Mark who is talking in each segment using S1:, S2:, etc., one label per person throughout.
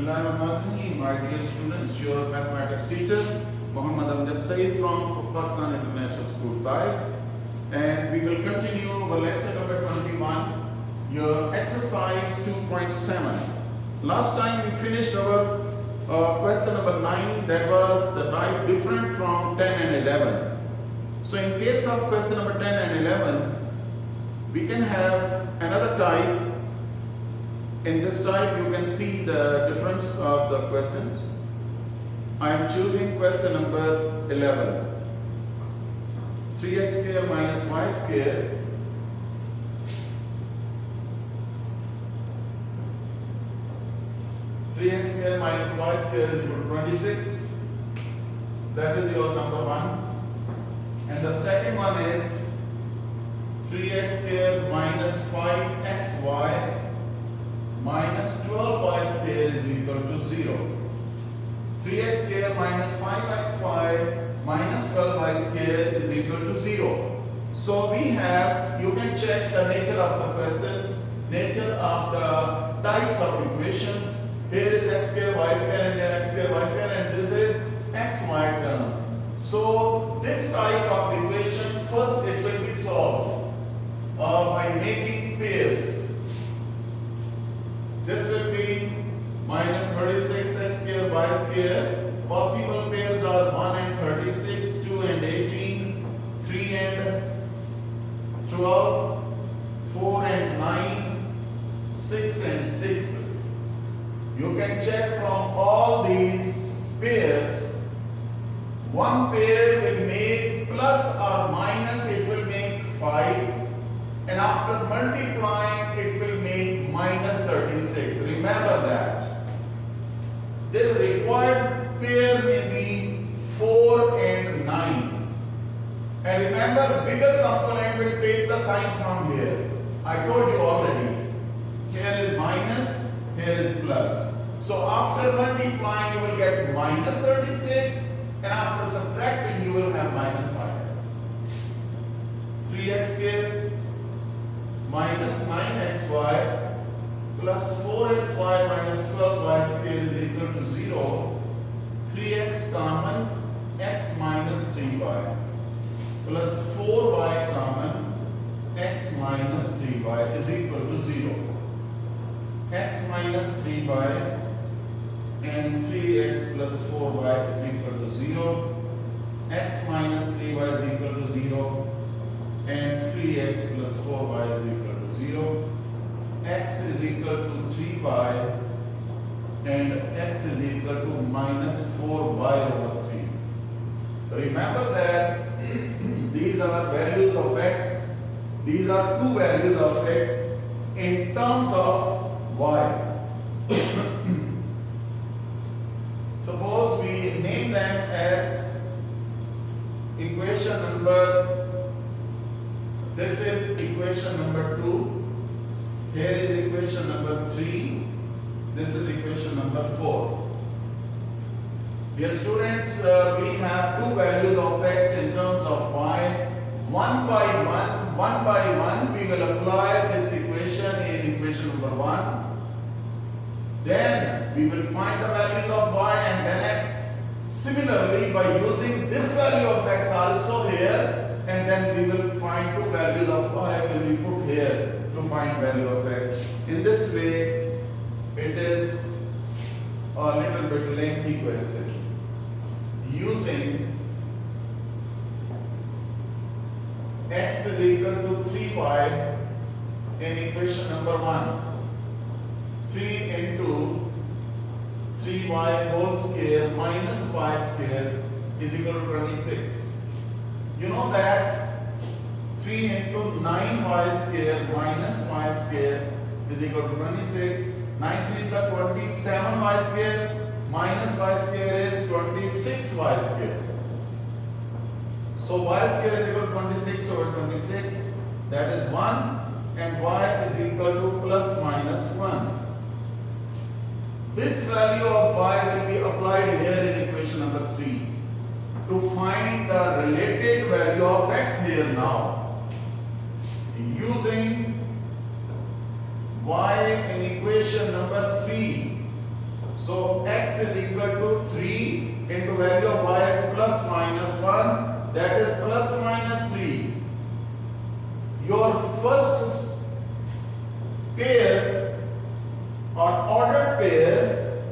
S1: Bismillahirrahmanirrahim. My dear students, your mathematics teacher Muhammad Amjad Saeed from Pakistan International School, Taif, and we will continue our lecture number 21, your exercise 2.7. Last time we finished our question number 9, that was the type different from 10 and 11. So in case of question number 10 and 11, we can have another type. In this type, you can see the difference of the questions. I am choosing question number 11. 3x square minus y square . 3x square minus y square is equal to 26. That is your number 1. And the second one is 3x square minus 5xy minus 12y square is equal to 0. 3x square minus 5xy minus 12y square is equal to 0. So we have, you can check the nature of the questions, nature of the types of equations. Here is x square y square and here x square y square, and this is xy term. So this type of equation, first it will be solved by making pairs. This will be minus 36x square y square. Possible pairs are 1 and 36, 2 and 18, 3 and 12, 4 and 9, 6 and 6. You can check from all these pairs. One pair will make plus or minus, it will make 5. And after multiplying, it will make minus 36. Remember that. The required pair may be 4 and 9. And remember, bigger component will take the sign from here. I told you already. Here is minus, here is plus. So after multiplying, you will get minus 36. And after subtracting, you will have minus 5x. 3x square minus 9xy plus 4xy minus 12y square is equal to 0. 3x common, x minus 3y plus 4y common, x minus 3y is equal to 0. X minus 3y and 3x plus 4y is equal to 0. X minus 3y is equal to 0. And 3x plus 4y is equal to 0. X is equal to 3y and x is equal to minus 4y over 3. Remember that these are values of x. These are two values of x in terms of y. Suppose we name them as equation number, this is equation number 2, here is equation number 3, this is equation number 4. Dear students, we have two values of x in terms of y. One by one, we will apply this equation in equation number 1. Then we will find the values of y and then x. Similarly, by using this value of x also here, and then we will find two values of y will be put here to find value of x. In this way, it is a little bit lengthy question. Using x is equal to 3y in equation number 1. 3 into 3y whole square minus y square is equal to 26. You know that 3 into 9y square minus y square is equal to 26. 9 3 is the 27y square minus y square is 26y square. So y square is equal to 26 over 26. That is 1, and y is equal to plus minus 1. This value of y will be applied here in equation number 3 to find the related value of x here now. Using y in equation number 3, So x is equal to 3 into value of y is plus minus 1, that is plus minus 3. Your first pair or ordered pair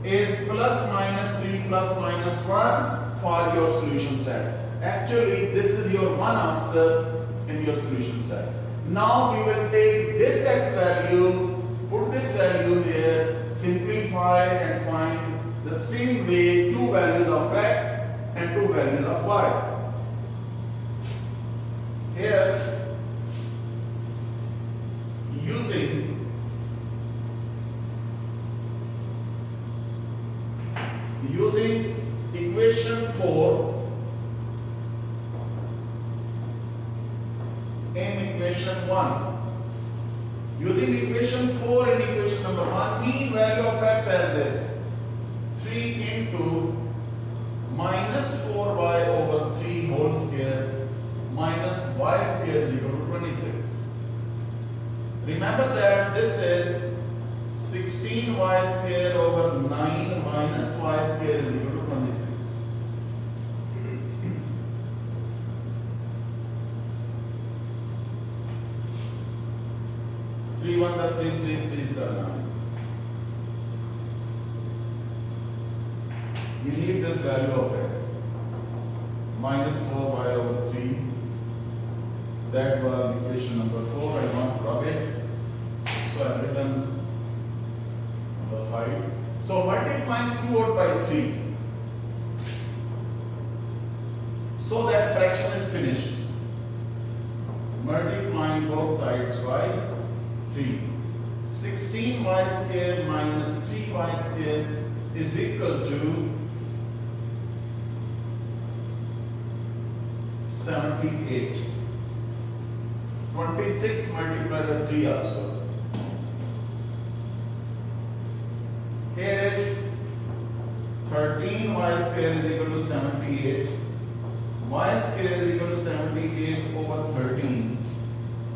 S1: is plus minus 3 plus minus 1 for your solution set. Actually, this is your one answer in your solution set. Now we will take this x value, put this value here, simplify and find the same way two values of x and two values of y. Here, using equation 4 in equation 1. Using equation 4 in equation number 1, mean value of x as this: 3 into minus 4y over 3 whole square minus y square is equal to 26. Remember that this is 16y square over 9 minus y square is equal to 26. Three one the 3 is the 9. We need this value of x. Minus 4y over 3. That was equation number 4. I want to rub it. So I have written on the side. So multiplying throughout by 3. So that fraction is finished. Multiplying both sides by 3. 16y square minus 3y square is equal to 78. 26 multiplied by 3 also. Here is 13y square is equal to 78. Y square is equal to 78 over 13.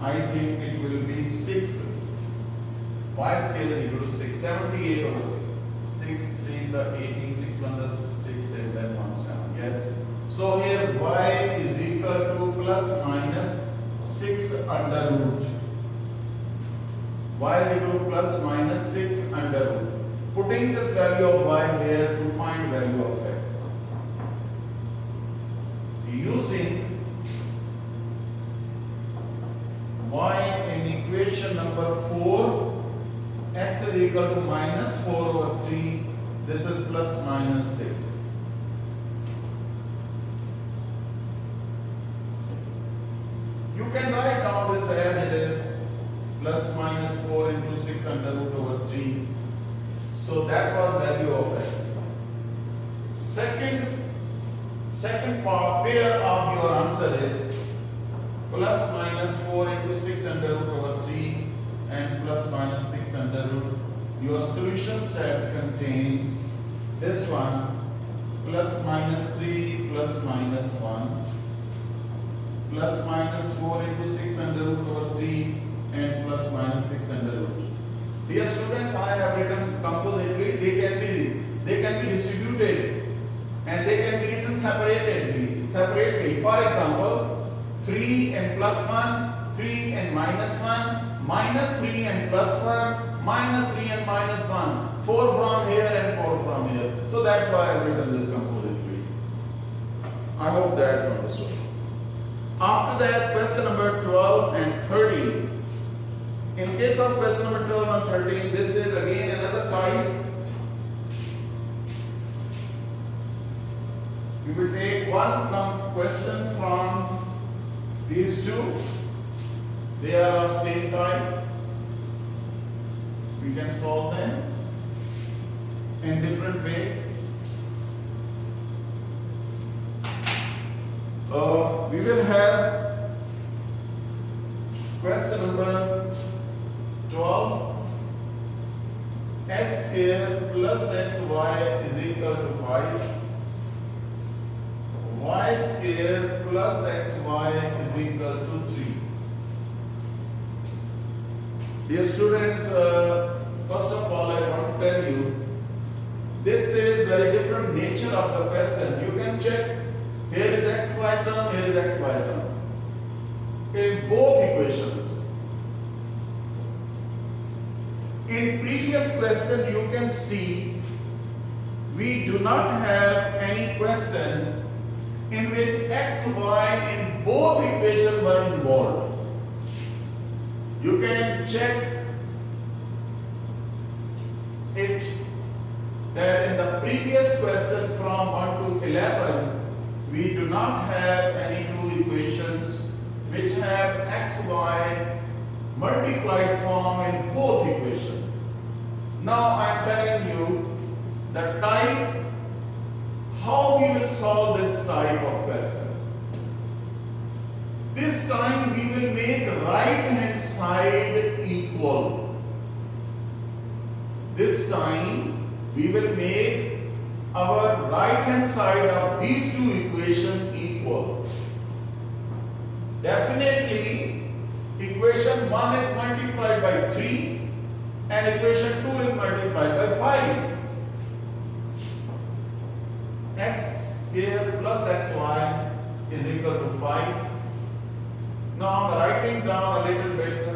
S1: I think it will be 6. Y square is equal to 6. 78 over 3. 6 3 is the 18, 6 1 the 6 and then 1 7. Yes. So here y is equal to plus minus 6 under root. Y is equal to plus minus 6 under root. Putting this value of y here to find value of x. Using y in equation number 4, x is equal to minus 4 over 3. This is plus minus 6. You can write down this as it is, plus minus 4 into 6 under root over 3. So that was value of x. Second pair of your answer is plus minus 4 into 6 under root over 3 and plus minus 6 under root. Your solution set contains this one, plus minus 3 plus minus 1, plus minus 4 into 6 under root over 3 and plus minus 6 under root. Dear students, I have written compositely. They can be distributed and they can be written separately. For example, 3 and plus 1, 3 and minus 1, minus 3 and plus 1, minus 3 and minus 1, 4 from here and 4 from here. So that's why I have written this compositely. I hope that you understood. After that, question number 12 and 13. In case of question number 12 and 13, this is again another type. We will take one question from these two. They are of same type. We can solve them in different way. We will have question number 12. X square plus xy is equal to 5. Y square plus xy is equal to 3. Dear students, first of all I want to tell you This is very different nature of the question. You can check. Here is xy term, here is xy term. In both equations. In previous question, you can see we do not have any question in which x, y in both equations were involved. You can check it that in the previous question from 1 to 11, we do not have any two equations which have x, y multiplied form in both equations. Now I am telling you the type, how we will solve this type of question. This time we will make right hand side equal. This time we will make our right hand side of these two equations equal. Definitely equation 1 is multiplied by 3 and equation 2 is multiplied by 5. X square plus xy is equal to 5. Now I'm writing down a little bit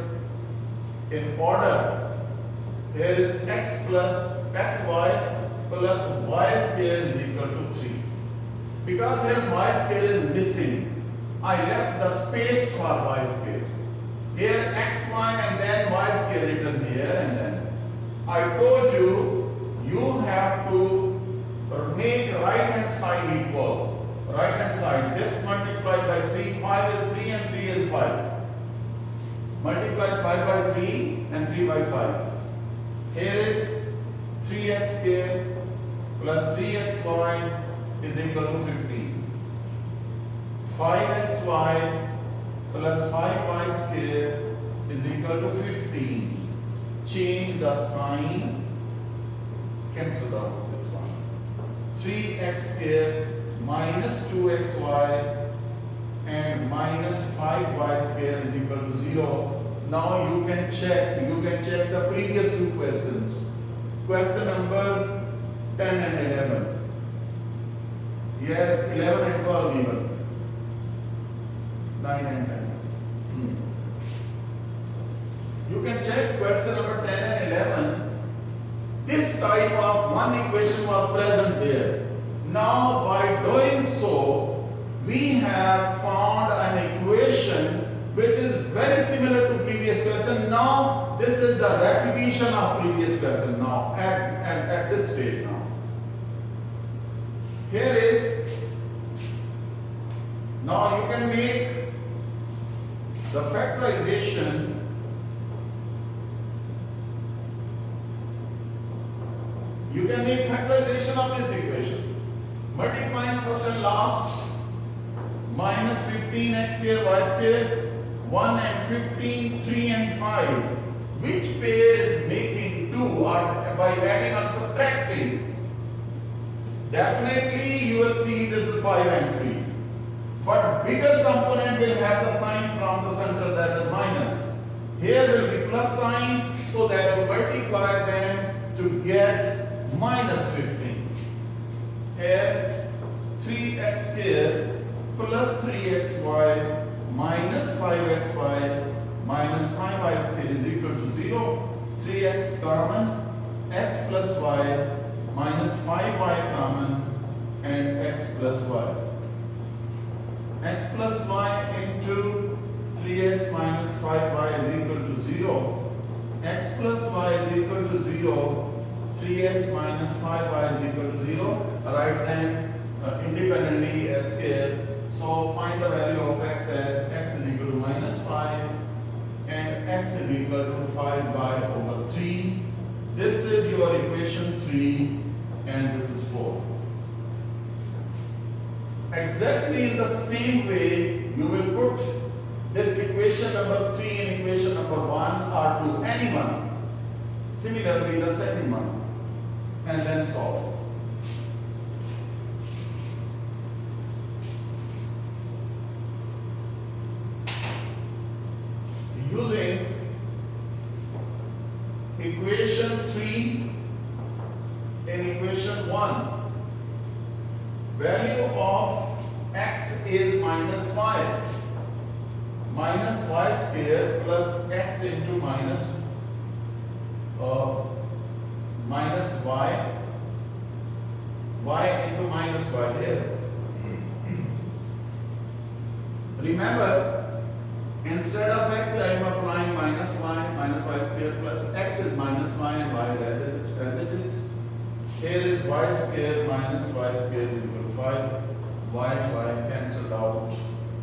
S1: in order. Here is x plus xy plus y square is equal to 3. Because here y square is missing, I left the space for y square. Here xy and then y square written here, and then I told you, you have to make right hand side equal. Right hand side, this multiplied by 3, 5 is 3 and 3 is 5. Multiply 5 by 3 and 3 by 5. Here is 3x square plus 3xy is equal to 15. 5xy plus 5y square is equal to 15. Change the sign, cancel out this one. 3x square minus 2xy and minus 5y square is equal to 0. Now you can check the previous two questions. Question number 10 and 11. Yes, 11 and 12 even. 9 and 10. You can check question number 10 and 11. This type of one equation was present there. Now by doing so, we have found an equation which is very similar to previous question. Now this is the repetition of previous question now at this stage now. Here is, now you can make the factorization. You can make factorization of this equation. Multiplying first and last, minus 15x square y square, 1 and 15, 3 and 5. Which pair is making 2 or by adding or subtracting? Definitely you will see this is 5 and 3. But bigger component will have the sign from the center, that is minus. Here will be plus sign, so that we multiply them to get minus 15. Here 3x square plus 3xy minus 5xy minus 5y square is equal to 0. 3x common, x plus y minus 5y common, and x plus y. X plus y into 3x minus 5y is equal to 0. X plus y is equal to 0. 3x minus 5y is equal to 0. Write them independently as square. So find the value of x as x is equal to minus 5 and x is equal to 5y over 3. This is your equation 3 and this is 4. Exactly in the same way you will put this equation number 3 in equation number 1 or 2, any one. Similarly the second one, and then solve. Using equation 3 in equation 1, value of x is minus y. Minus y square plus x into minus y into minus y here. Remember, instead of x I am applying minus y square plus x is minus y and y that is as it is. Here is y square minus y square is equal to 5. Y cancelled out.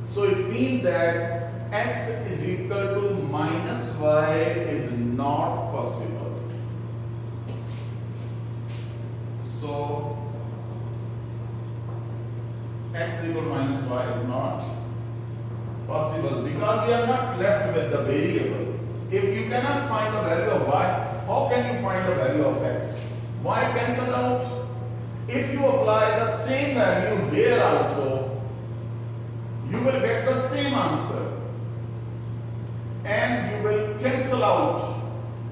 S1: So it means that x is equal to minus y is not possible. So x is equal to minus y is not possible because we are not left with the variable. If you cannot find the value of y, how can you find the value of x? Y cancel out. If you apply the same value here also, you will get the same answer and you will cancel out.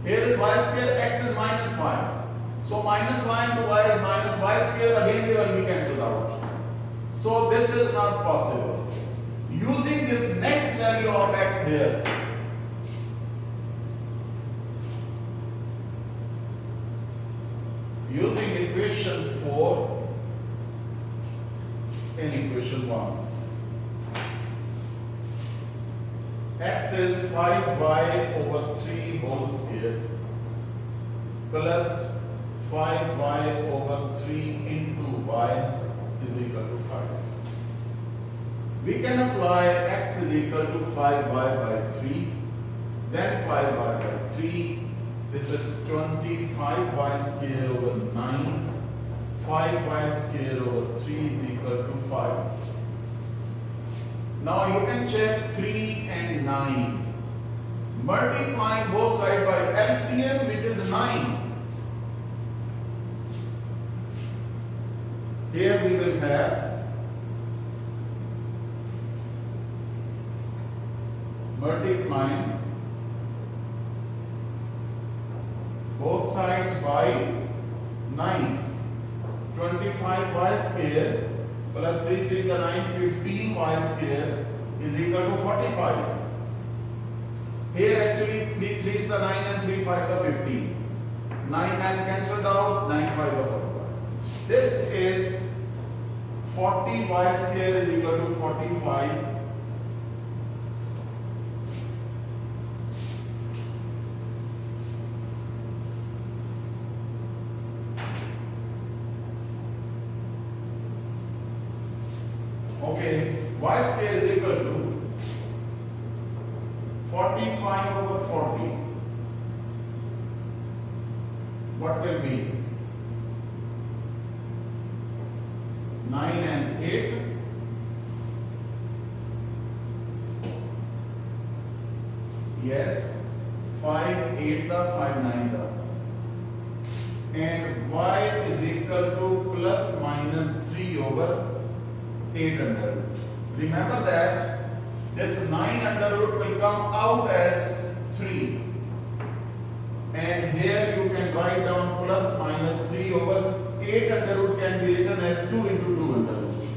S1: Here is y square, x is minus y. So minus y into y is minus y square, again they will be cancelled out. So this is not possible. Using this next value of x here, using equation 4 in equation 1, x is 5y over 3 whole square plus 5y over 3 into y is equal to 5. We can apply x is equal to 5y by 3, then 5y by 3. This is 25y square over 9. 5y square over 3 is equal to 5. Now you can check 3 and 9. Multiplying both sides by LCM, which is 9. Here we will have multiplying both sides by 9. 25y square plus 3 3 the 9, 15y square is equal to 45. Here actually 3 3 is the 9 and 3 5 the 15. 9 9 cancelled out, 9 5 the 45. This is 40y square is equal to 45. Okay, y square is equal to 45 over 40. What will be? 9 and 8. Yes, 5 8 the 5 9 the. And y is equal to plus minus 3 over 8 under root. Remember that this 9 under root will come out as 3. And here you can write down plus minus 3 over 8 under root can be written as 2 into 2 under root.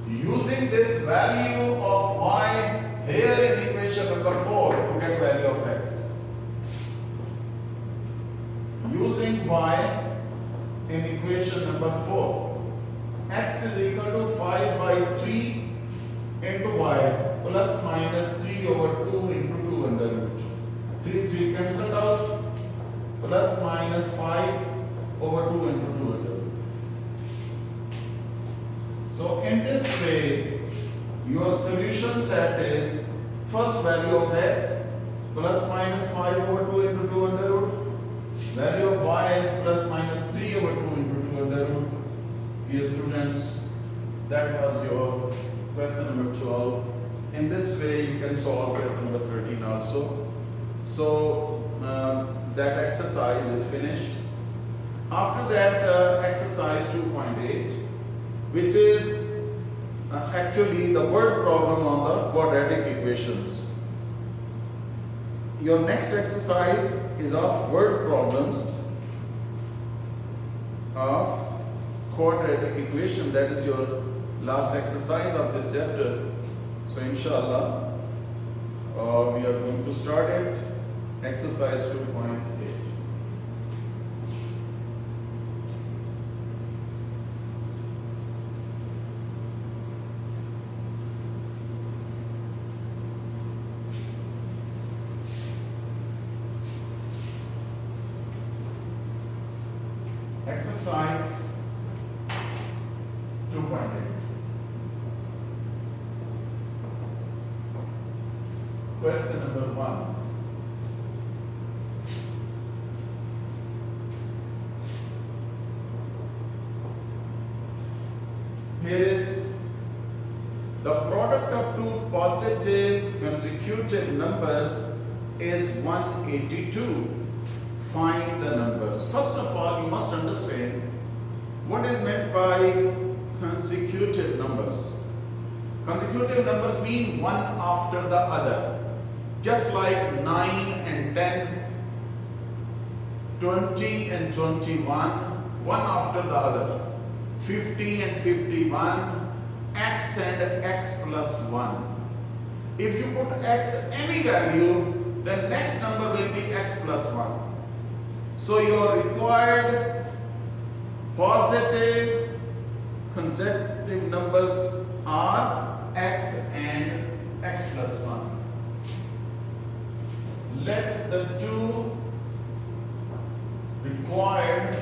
S1: Using this value of y here in equation number 4 to get value of x. Using y in equation number 4. X is equal to 5 by 3 into y plus minus 3 over 2 into 2 under root. 3 3 cancelled out, plus minus 5 over 2 into 2 under root. So in this way, your solution set is first value of x plus minus 5 over 2 into 2 under root. Value of y is plus minus 3 over 2 into 2 under root. Dear students, that was your question number 12. In this way, you can solve question number 13 also. So that exercise is finished. After that, exercise 2.8, which is actually the word problem on the quadratic equations. Your next exercise is of word problems of quadratic equation. That is your last exercise of this chapter. So inshallah, we are going to start it. Exercise 2.8. Exercise 2.8. Question number 1. Here is the product of two positive consecutive numbers is 182. Find the numbers. First of all, you must understand what is meant by consecutive numbers. Consecutive numbers mean one after the other. Just like 9 and 10, 20 and 21, one after the other. 50 and 51, x and x plus 1. If you put x any value, the next number will be x plus 1. So your required positive consecutive numbers are x and x plus 1. Let the two required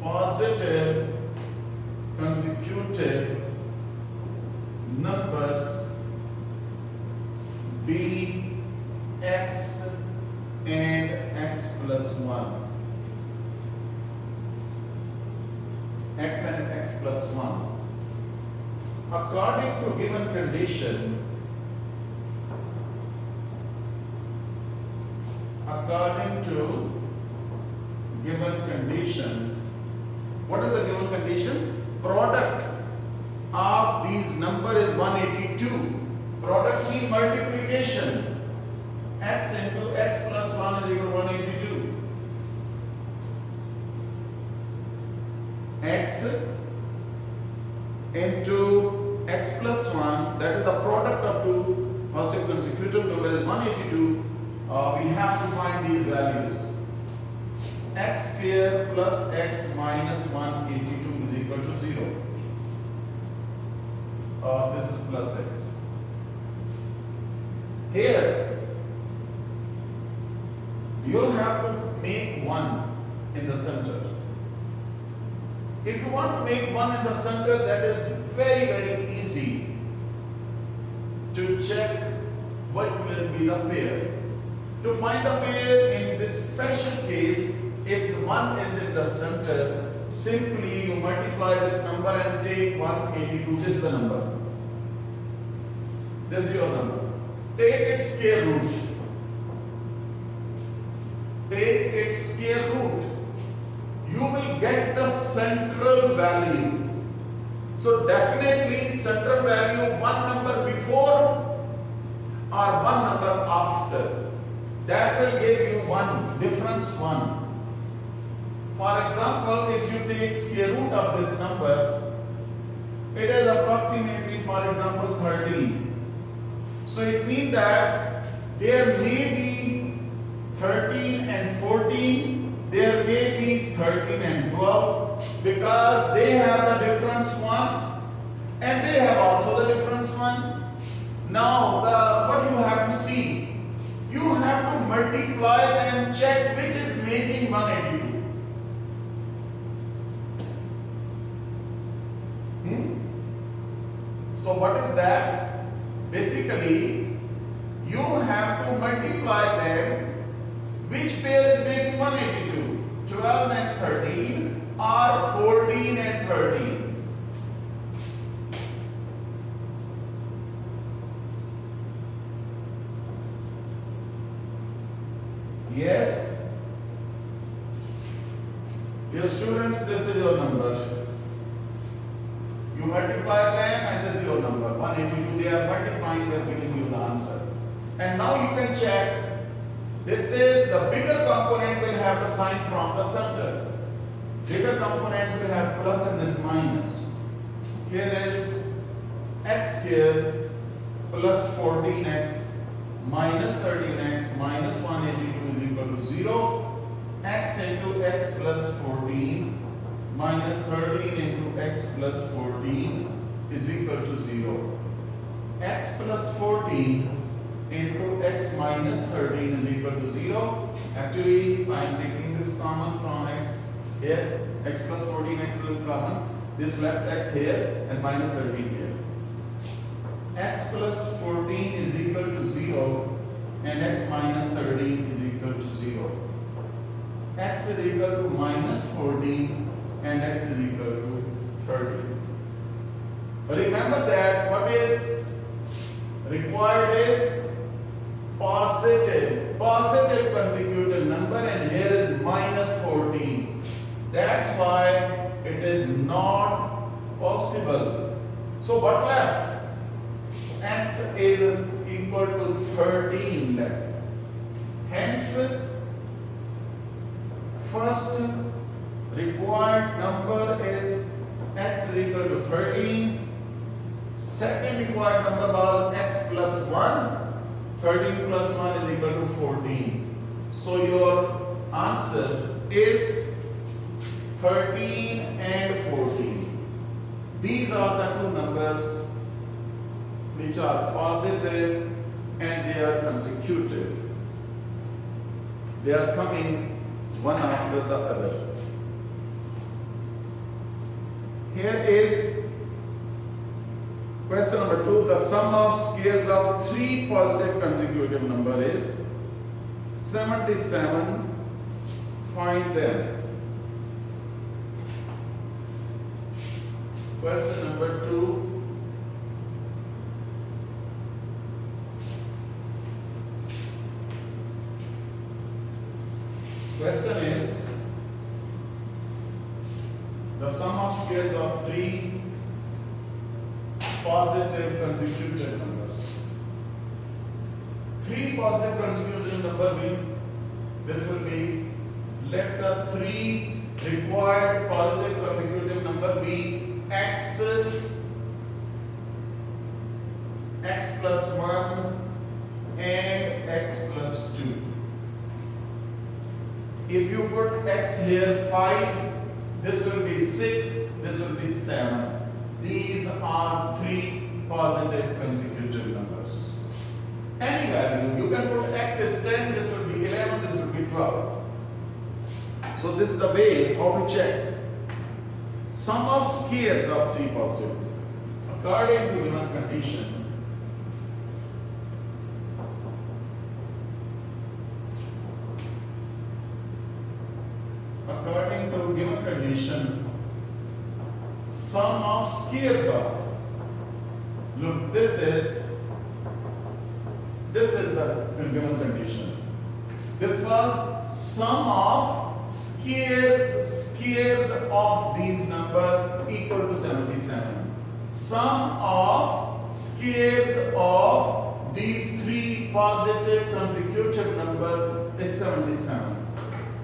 S1: positive consecutive numbers be x and x plus 1. X and x plus 1. According to given condition, what is the given condition? Product of these number is 182. Product means multiplication. X into x plus 1 is equal to 182. X into x plus 1, that is the product of two positive consecutive numbers is 182. We have to find these values. X square plus x minus 182 is equal to 0. This is plus x. Here, you have to make 1 in the center. If you want to make 1 in the center, that is very, very easy to check what will be the pair. To find the pair in this special case, if 1 is in the center, simply you multiply this number and take 182. This is the number. This is your number. Take its square root. Take its square root. You will get the central value. So definitely central value, one number before or one number after. That will give you one, difference 1. For example, if you take square root of this number, it is approximately, for example, 13. So it means that there may be 13 and 14, there may be 13 and 12, because they have the difference 1 and they have also the difference 1. Now, what you have to see, you have to multiply and check which is making 182. So what is that? Basically, you have to multiply them. Which pair is making 182? 12 and 13 or 14 and 13? Yes? Dear students, this is your number. You multiply them and this is your number. 182, they are multiplying, they are giving you the answer. And now you can check. This is the bigger component will have the sign from the center. bigger component will have plus and this minus. Here is x square plus 14x minus 13x minus 182 is equal to 0. X into x plus 14 minus 13 into x plus 14 is equal to 0. X plus 14 into x minus 13 is equal to 0. Actually, I am taking this common from x here. X plus 14, x will common. This left x here and minus 13 here. X plus 14 is equal to 0 and x minus 13 is equal to 0. X is equal to minus 14 and x is equal to 30. Remember that what is required is positive consecutive number, and here is minus 14. That's why it is not possible. So what left? X is equal to 13 left. Hence, first required number is x is equal to 13. Second required number was x plus 1. 13 plus 1 is equal to 14. So your answer is 13 and 14. These are the two numbers which are positive and they are consecutive. They are coming one after the other. Here is question number 2. The sum of squares of three positive consecutive number is 77. Find them. Question number 2. Question is the sum of squares of three positive consecutive numbers. Three positive consecutive number this will be, let the three required positive consecutive number be x plus 1 and x plus 2. If you put x here 5, this will be 6, this will be 7. These are three positive consecutive numbers. Any value, you can put x is 10, this will be 11, this will be 12. So this is the way how to check. Sum of squares of three positive according to given condition. According to given condition, sum of squares of, look, this is the given condition. This was sum of squares of these number equal to 77. Sum of squares of these three positive consecutive number is 77.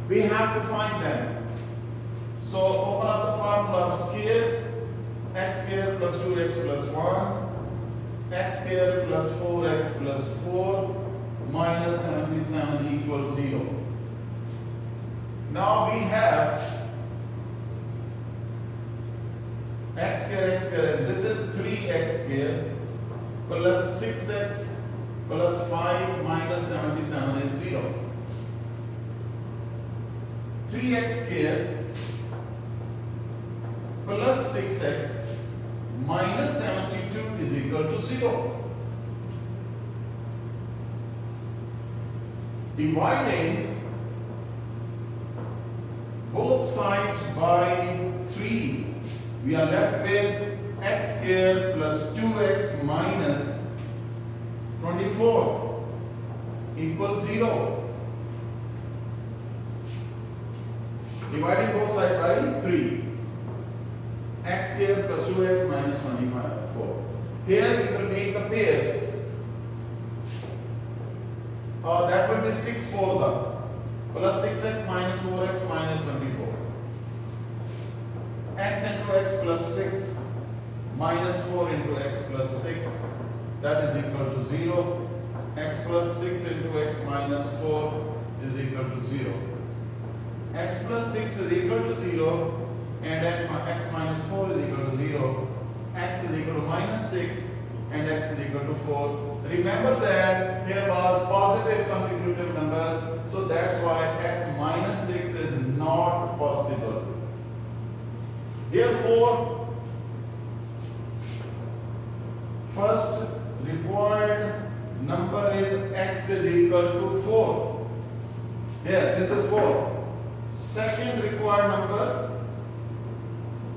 S1: We have to find them. So open up the formula of square. X square plus 2x plus 1, x square plus 4x plus 4 minus 77 equals 0. Now we have x square, and this is 3x square plus 6x plus 5 minus 77 is 0. 3x square plus 6x minus 72 is equal to 0. Dividing both sides by 3, we are left with x square plus 2x minus 24 equals 0. Dividing both sides by 3. X square plus 2x minus 24. Here we will make the pairs. That will be 6 4 plus 6x minus 4x minus 24. x into x plus 6 minus 4 into x plus 6, that is equal to 0. X plus 6 into x minus 4 is equal to 0. X plus 6 is equal to 0 and x minus 4 is equal to 0. X is equal to minus 6 and x is equal to 4. Remember that here are positive consecutive numbers, so that's why x minus 6 is not possible. Therefore, first required number is x is equal to 4. Here, this is 4. Second required number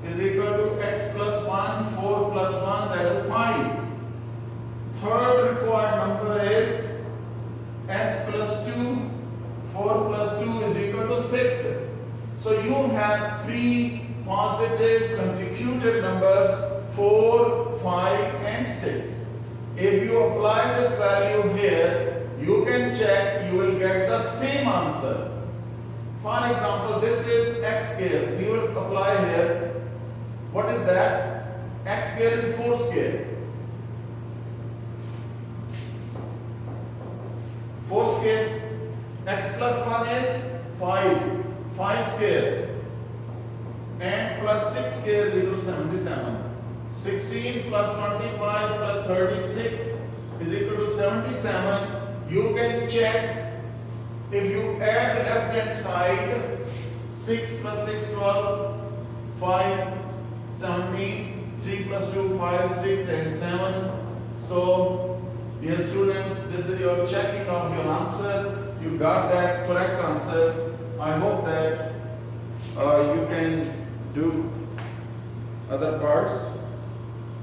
S1: is equal to x plus 1, 4 plus 1, that is 5. Third required number is x plus 2, 4 plus 2 is equal to 6. So you have three positive consecutive numbers 4, 5 and 6. If you apply this value here, you can check, you will get the same answer. For example, this is x square. We will apply here. What is that? X square is 4 square. 4 square. X plus 1 is 5. 5 square. And plus 6 square is equal to 77. 16 plus 25 plus 36 is equal to 77. You can check if you add left hand side 6 plus 6 12, 5 17, 3 plus 2 5, 6 and 7. So dear students, this is your checking of your answer. You got that correct answer. I hope that you can do other parts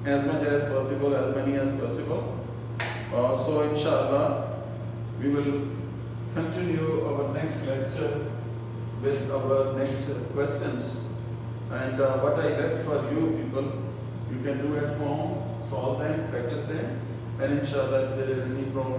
S1: as much as possible, as many as possible. So inshallah we will continue our next lecture with our next questions, and what I left for you people, you can do at home, solve them, practice them, and inshallah if there is any problem